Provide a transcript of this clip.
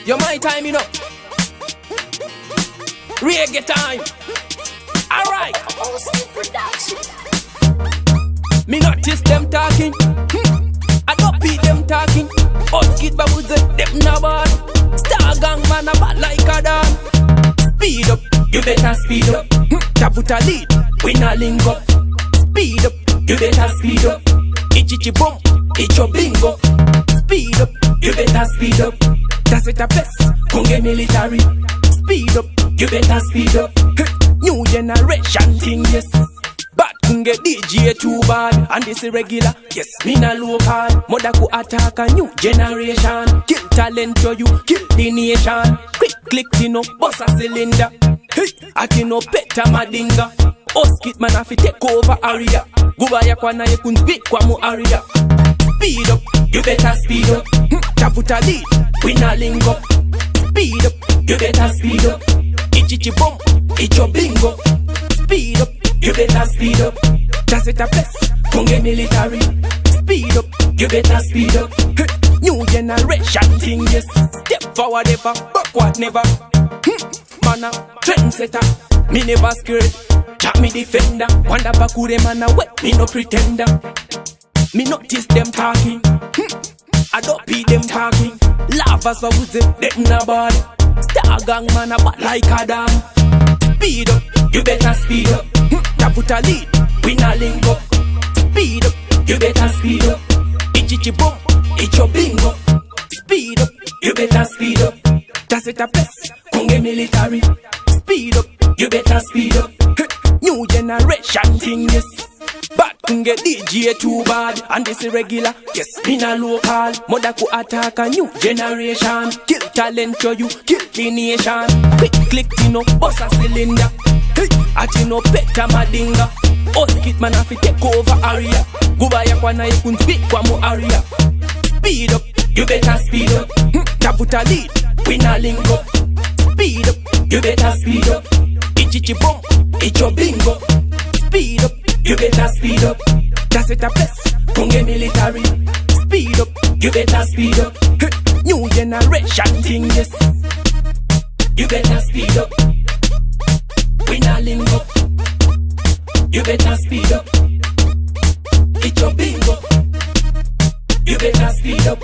You're my time, you know. Reggae time. Alright. Me notice them talking. I don't beat them talking. Us kid babbles them na bad. Star gang man a bad like a dog. Speed up, you better speed up. Tafuta lead, we na link up. Speed up, you better speed up. Ichichi boom, it's your bingo. Speed up, you better speed up. That's it a best, Kunge military. Speed up, you better speed up. New generation thing, yes. But Kunge DJ too bad, and this irregular. Yes, me na local. Mother ku attack a new generation. Kill talent to you, kill the nation. Quick click, you know, bust a cylinder. Hey, ati no peta madinga. Oskit man afi take over area. Gubaya kwa na yekun speak kwa mu area. Speed up, you better speed up. Tafuta lead, we na link up. Speed up, you better speed up. Ichichi boom, it's your bingo. Speed up, you better speed up. That's it a best, Kunge military. Speed up, you better speed up. New generation thing, yes. Step forward ever, backward never. Man a trendsetter, me never scared. Chat me defender, wanda bakure man a wet, me no pretender. Me notice them talking, I don't beat them talking. Laugh as I would say, them na bad. Star gang man a bad like a dam. Speed up, you better speed up. Tafuta lead, we na link up. Speed up, you better speed up. Ichichi boom, it's your bingo. Speed up, you better speed up. That's it a best, Kunge military. Speed up, you better speed up. New generation thing, yes. But Kunge DJ too bad, and this irregular. Yes, me na local. Mother ku attack a new generation. Kill talent to you, kill the nation. Quick click, you know, bust a cylinder. Hey, ati no peta madinga. Oskit man afi take over area. Gubaya kwa na yekun speak kwa mu area. Speed up, you better speed up. Tafuta lead, we na link up. Speed up, you better speed up. Ichichi boom, it's your bingo. Speed up, you better speed up. That's it a best, Kunge military. Speed up, you better speed up. New generation thing, yes. You better speed up. We na link up. You better speed up. It's your bingo. You better speed up.